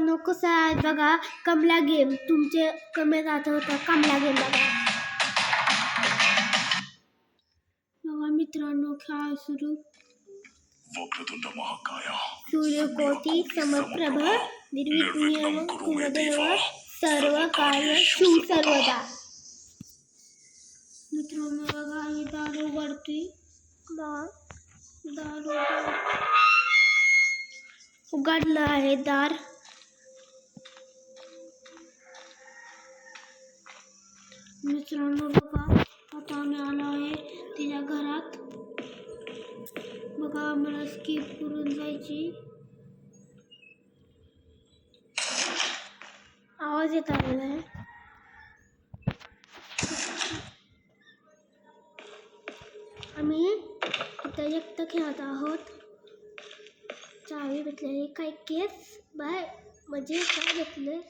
मित्रांनो कसं आहे बघा, कमला गेम तुमचे कमी जात होता. कमला गेम बघा मित्रांनो, खेळ सुरू. वक्रतुंड महाकाय सूर्यकोटी समप्रभ निर्विघ्नं कुरुदेव सर्व कार्य सर्वदा. मित्रांनो बघा, ही दार उघडतोय. दार उघडलं आहे दार. मित्रांनो बघा, आता आम्ही आलो आहे तिच्या घरात. बघा आम्हाला स्किप करून जायची. आवाज येत आलेला आहे. आम्ही इथं एकटं खेळत आहोत. चावी भेटलेली. काय केस बाय म्हणजे काय घेतलं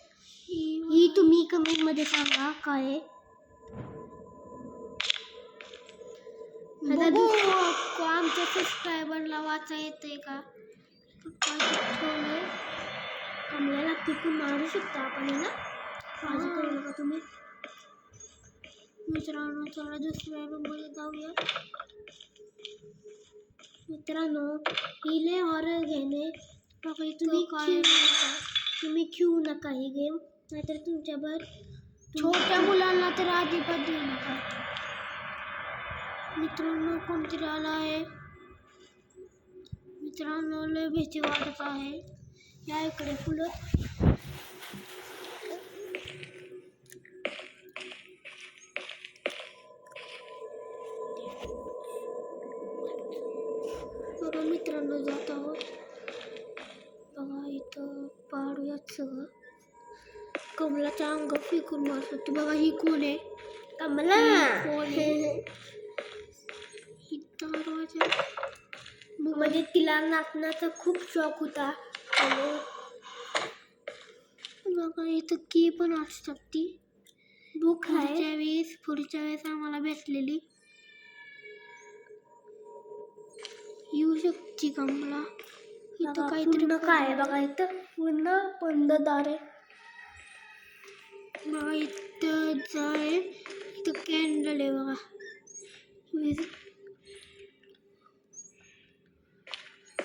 ही तुम्ही कमेंट मध्ये सांगा काय आहे. आमच्या सबस्क्रायबरला वाचा येते का आम्हाला तिकून मारू शकता आपण ना. काळजी करू नका तुम्ही. मित्रांनो चला दुसऱ्या रूम मध्ये जाऊया. मित्रांनो हिले हॉरर घेणे तुम्ही खेळू नका ही गेम, नाहीतर तुमच्यावर छोट्या मुलांना तर अजिबात देऊ नका. मित्रांनो कोणतरी आला आहे. मित्रांनो लय भीती वाटत आहे. या इकडे फुलं. बघा मित्रांनो जात आहोत. बघा इथं पाडूयात सगळं. कमलाच्या अंग फेकून मारत होती. बघा ही कोण आहे? कमला म्हणजे तिला नाचण्याचा खूप शौक होता. बघा इथं की पण असतात ती. पुढच्या वेळेस आम्हाला भेटलेली. येऊ शकते कमला. इथं काहीतरी काय बघा, इथं पूर्ण बंद दार आहे. बघा इथं जाय, इथं कॅन्डल आहे बघा.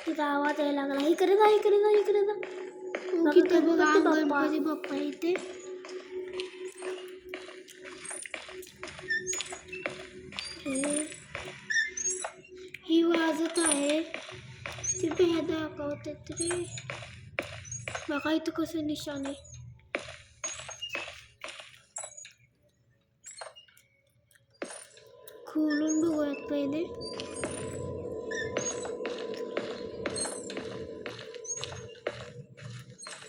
तिचा आवाज यायला लागला. इकडे जा. इथे बघा गणपती बाप्पा इथे. ही वाजत आहे. ती भ्या दाखवते तरी. बघा इथं कसं निशाण आहे. खोलून बघूयात पहिले.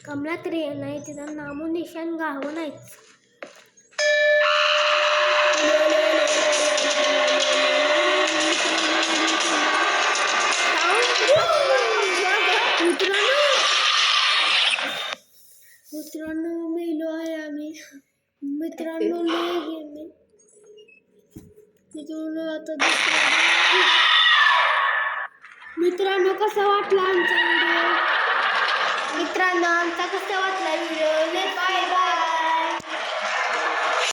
कमला तरी नाही, तिचं नामो निशाण गाव नाहीच. मित्रांनो मेलो आहे आम्ही. मित्रांनो लय गेले. मित्रांनो कसा वाटला आमचा व्हिडिओ? मित्रांनो आमचा कसा वाटला व्हिडिओ? Bye bye.